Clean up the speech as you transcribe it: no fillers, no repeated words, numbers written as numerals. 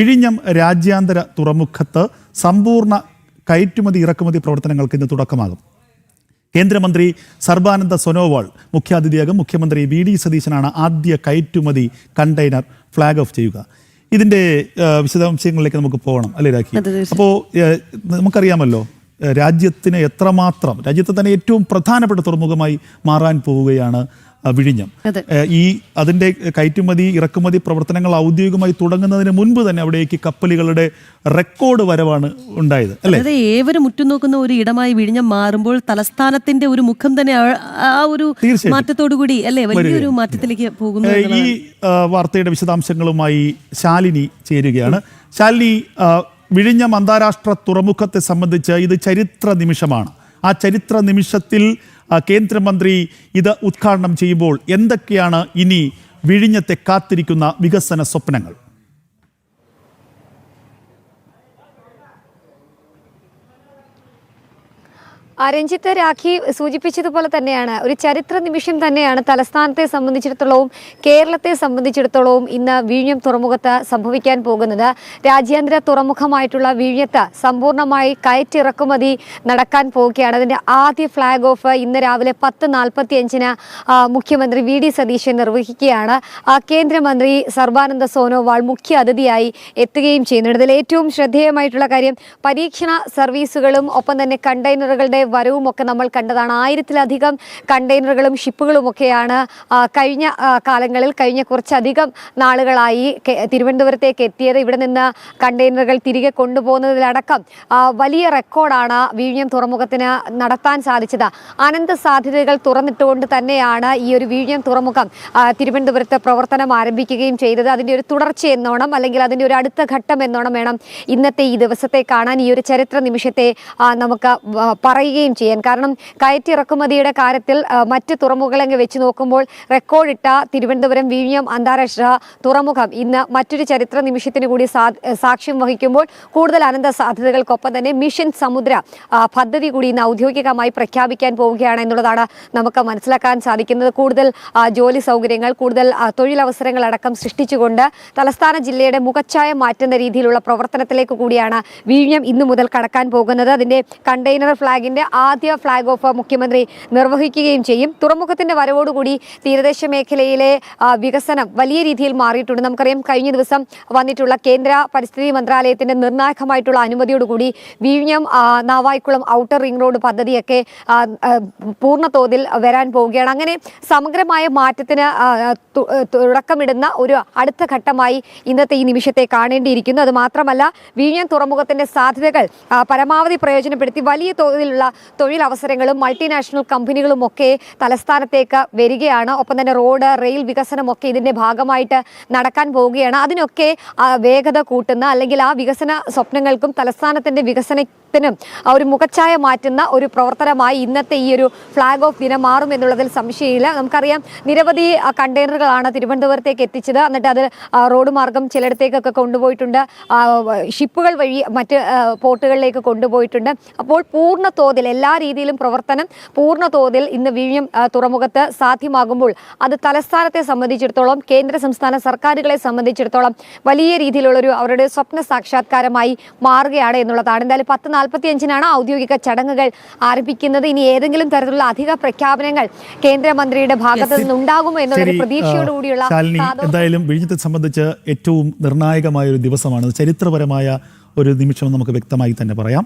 വിഴിഞ്ഞം രാജ്യാന്തര തുറമുഖത്ത് സമ്പൂർണ്ണ കയറ്റുമതി ഇറക്കുമതി പ്രവർത്തനങ്ങൾക്ക് ഇന്ന് തുടക്കമാകും. കേന്ദ്രമന്ത്രി സർബാനന്ദ സോനോവാൾ മുഖ്യാതിഥിയാകും. മുഖ്യമന്ത്രി വി ഡി സതീശനാണ് ആദ്യ കയറ്റുമതി കണ്ടെയ്നർ ഫ്ലാഗ് ഓഫ് ചെയ്യുക. ഇതിന്റെ വിശദാംശങ്ങളിലേക്ക് നമുക്ക് പോകണം അല്ലേ രാഖി? അപ്പോൾ നമുക്കറിയാമല്ലോ രാജ്യത്തിന് എത്രമാത്രം, രാജ്യത്തെ തന്നെ ഏറ്റവും പ്രധാനപ്പെട്ട തുറമുഖമായി മാറാൻ പോവുകയാണ് വിഴിഞ്ഞം. അതിന്റെ കയറ്റുമതി ഇറക്കുമതി പ്രവർത്തനങ്ങൾ ഔദ്യോഗികമായി തുടങ്ങുന്നതിന് മുൻപ് തന്നെ അവിടേക്ക് കപ്പലുകളുടെ റെക്കോർഡ് വരവാണ് ഉണ്ടായത് അല്ലെ? ഏവരും ഉറ്റുനോക്കുന്ന ഒരു ഇടമായി വിഴിഞ്ഞം മാറുമ്പോൾ തലസ്ഥാനത്തിന്റെ ഒരു മുഖം തന്നെ ആ ഒരു മാറ്റത്തോടുകൂടി അല്ലെ വലിയൊരു മാറ്റത്തിലേക്ക് പോകുന്നു. ഈ വാർത്തയുടെ വിശദാംശങ്ങളുമായി ശാലിനി ചേരുകയാണ്. ശാലിനി, വിഴിഞ്ഞം അന്താരാഷ്ട്ര തുറമുഖത്തെ സംബന്ധിച്ച് ഇത് ചരിത്ര നിമിഷമാണ്. ആ ചരിത്ര നിമിഷത്തിൽ കേന്ദ്രമന്ത്രി ഇത് ഉദ്ഘാടനം ചെയ്യുമ്പോൾ എന്തൊക്കെയാണ് ഇനി വിഴിഞ്ഞത്തെ കാത്തിരിക്കുന്ന വികസന സ്വപ്നങ്ങൾ? രഞ്ജിത്ത്, രാഖി സൂചിപ്പിച്ചതുപോലെ തന്നെയാണ് ഒരു ചരിത്ര നിമിഷം തന്നെയാണ് തലസ്ഥാനത്തെ സംബന്ധിച്ചിടത്തോളവും കേരളത്തെ സംബന്ധിച്ചിടത്തോളവും ഇന്ന് വിഴിഞ്ഞം തുറമുഖത്ത് സംഭവിക്കാൻ പോകുന്നത്. രാജ്യാന്തര തുറമുഖമായിട്ടുള്ള വിഴിഞ്ഞത്ത് സമ്പൂർണ്ണമായി കയറ്റിറക്കുമതി നടക്കാൻ പോവുകയാണ്. അതിൻ്റെ ആദ്യ ഫ്ലാഗ് ഓഫ് ഇന്ന് രാവിലെ 10:45 മുഖ്യമന്ത്രി വി ഡി സതീശൻ നിർവഹിക്കുകയാണ്. കേന്ദ്രമന്ത്രി സർബാനന്ദ സോനോവാൾ മുഖ്യ അതിഥിയായി എത്തുകയും ചെയ്യുന്നുണ്ട്. ഇതിൽ ഏറ്റവും ശ്രദ്ധേയമായിട്ടുള്ള കാര്യം പരീക്ഷണ സർവീസുകളും ഒപ്പം തന്നെ കണ്ടെയ്നറുകളുടെ വരവും ഒക്കെ നമ്മൾ കണ്ടതാണ്. 1000-ലധികം കണ്ടെയ്നറുകളും ഷിപ്പുകളും ഒക്കെയാണ് കഴിഞ്ഞ കാലങ്ങളിൽ കഴിഞ്ഞ കുറച്ചധികം നാളുകളായി തിരുവനന്തപുരത്തേക്ക് എത്തിയത്. ഇവിടെ നിന്ന് കണ്ടെയ്നറുകൾ തിരികെ കൊണ്ടുപോകുന്നതിലടക്കം വലിയ റെക്കോർഡാണ് വിഴിഞ്ഞം തുറമുഖത്തിന് നടത്താൻ സാധിച്ചത്. അനന്ത സാധ്യതകൾ തുറന്നിട്ടുകൊണ്ട് തന്നെയാണ് ഈ ഒരു വിഴിഞ്ഞം തുറമുഖം തിരുവനന്തപുരത്ത് പ്രവർത്തനം ആരംഭിക്കുകയും ചെയ്തത്. അതിൻ്റെ ഒരു തുടർച്ച എന്നോണം അല്ലെങ്കിൽ അതിൻ്റെ ഒരു അടുത്ത ഘട്ടം എന്നോണം വേണം ഇന്നത്തെ ഈ ദിവസത്തെ കാണാൻ, ഈ ഒരു ചരിത്ര നിമിഷത്തെ നമുക്ക് പറയുകയും ചെയ്യാൻ. കാരണം കയറ്റിറക്കുമതിയുടെ കാര്യത്തിൽ മറ്റ് തുറമുഖങ്ങളെ വെച്ച് നോക്കുമ്പോൾ റെക്കോർഡിട്ട തിരുവനന്തപുരം വിഴിഞ്ഞം അന്താരാഷ്ട്ര തുറമുഖം ഇന്ന് മറ്റൊരു ചരിത്ര നിമിഷത്തിന് കൂടി സാക്ഷ്യം വഹിക്കുമ്പോൾ കൂടുതൽ അനന്ത സാധ്യതകൾക്കൊപ്പം തന്നെ മിഷൻ സമുദ്ര പദ്ധതി കൂടി ഇന്ന് ഔദ്യോഗികമായി പ്രഖ്യാപിക്കാൻ പോവുകയാണ് എന്നുള്ളതാണ് നമുക്ക് മനസ്സിലാക്കാൻ സാധിക്കുന്നത്. കൂടുതൽ ജോലി സൗകര്യങ്ങൾ, കൂടുതൽ തൊഴിലവസരങ്ങൾ അടക്കം സൃഷ്ടിച്ചുകൊണ്ട് തലസ്ഥാന ജില്ലയുടെ മുഖച്ഛായ മാറ്റുന്ന രീതിയിലുള്ള പ്രവർത്തനത്തിലേക്ക് കൂടിയാണ് വിഴിഞ്ഞം ഇന്നു മുതൽ കടക്കാൻ പോകുന്നത്. അതിൻ്റെ കണ്ടെയ്നർ ഫ്ലാഗിൻ്റെ ആദ്യ ഫ്ലാഗ് ഓഫ് മുഖ്യമന്ത്രി നിർവഹിക്കുകയും ചെയ്യും. തുറമുഖത്തിന്റെ വരവോടുകൂടി തീരദേശ മേഖലയിലെ വികസനം വലിയ രീതിയിൽ മാറിയിട്ടുണ്ട്. നമുക്കറിയാം കഴിഞ്ഞ ദിവസം വന്നിട്ടുള്ള കേന്ദ്ര പരിസ്ഥിതി മന്ത്രാലയത്തിന്റെ നിർണായകമായിട്ടുള്ള അനുമതിയോടുകൂടി വിഴിഞ്ഞം നാവായിക്കുളം ഔട്ടർ റിംഗ് റോഡ് പദ്ധതിയൊക്കെ പൂർണ്ണ തോതിൽ വരാൻ പോവുകയാണ്. അങ്ങനെ സമഗ്രമായ മാറ്റത്തിന് തുടക്കമിടുന്ന ഒരു അടുത്ത ഘട്ടമായി ഇന്നത്തെ ഈ നിമിഷത്തെ കാണേണ്ടിയിരിക്കുന്നു. അത് മാത്രമല്ല വിഴിഞ്ഞം തുറമുഖത്തിന്റെ സാധ്യതകൾ പരമാവധി പ്രയോജനപ്പെടുത്തി വലിയ തോതിലുള്ള തൊഴിലവസരങ്ങളും മൾട്ടിനാഷണൽ കമ്പനികളും ഒക്കെ തലസ്ഥാനത്തേക്ക് വരികയാണ്. ഒപ്പം തന്നെ റോഡ്, റെയിൽ വികസനമൊക്കെ ഇതിൻ്റെ ഭാഗമായിട്ട് നടക്കാൻ പോവുകയാണ്. അതിനൊക്കെ വേഗത കൂട്ടുന്ന അല്ലെങ്കിൽ ആ വികസന സ്വപ്നങ്ങൾക്കും തലസ്ഥാനത്തിൻ്റെ വികസനത്തിനും ഒരു മുഖച്ഛായ മാറ്റുന്ന ഒരു പ്രവർത്തനമായി ഇന്നത്തെ ഈ ഒരു ഫ്ലാഗ് ഓഫ് ദിനം മാറും എന്നുള്ളതിൽ സംശയമില്ല. നമുക്കറിയാം നിരവധി കണ്ടെയ്നറുകളാണ് തിരുവനന്തപുരത്തേക്ക് എത്തിച്ചത്. എന്നിട്ട് അത് റോഡ് മാർഗം ചിലയിടത്തേക്കൊക്കെ കൊണ്ടുപോയിട്ടുണ്ട്, ഷിപ്പുകൾ വഴി മറ്റ് പോർട്ടുകളിലേക്ക് കൊണ്ടുപോയിട്ടുണ്ട്. അപ്പോൾ പൂർണ്ണ തോതിൽ എല്ലാ രീതിയിലും പ്രവർത്തനം പൂർണ്ണ തോതിൽ ഇന്ന് വിഴിഞ്ഞം തുറമുഖത്ത് സാധ്യമാകുമ്പോൾ അത് തലസ്ഥാനത്തെ സംബന്ധിച്ചിടത്തോളം കേന്ദ്ര സംസ്ഥാന സർക്കാരുകളെ സംബന്ധിച്ചിടത്തോളം വലിയ രീതിയിലുള്ളൊരു അവരുടെ സ്വപ്ന സാക്ഷാത്കാരമായി മാറുകയാണ് എന്നുള്ളതാണ്. എന്തായാലും 10:45 ഔദ്യോഗിക ചടങ്ങുകൾ ആരംഭിക്കുന്നത്. ഇനി ഏതെങ്കിലും തരത്തിലുള്ള അധിക പ്രഖ്യാപനങ്ങൾ കേന്ദ്രമന്ത്രിയുടെ ഭാഗത്ത് നിന്നുണ്ടാകുമോ എന്നുള്ള പ്രതീക്ഷയോടുകൂടിയുള്ള എന്തായാലും വിഴിഞ്ഞത്തെ സംബന്ധിച്ച് ഏറ്റവും നിർണായകമായ ഒരു ദിവസമാണ്, ചരിത്രപരമായ ഒരു നിമിഷം നമുക്ക് വ്യക്തമായി തന്നെ പറയാം.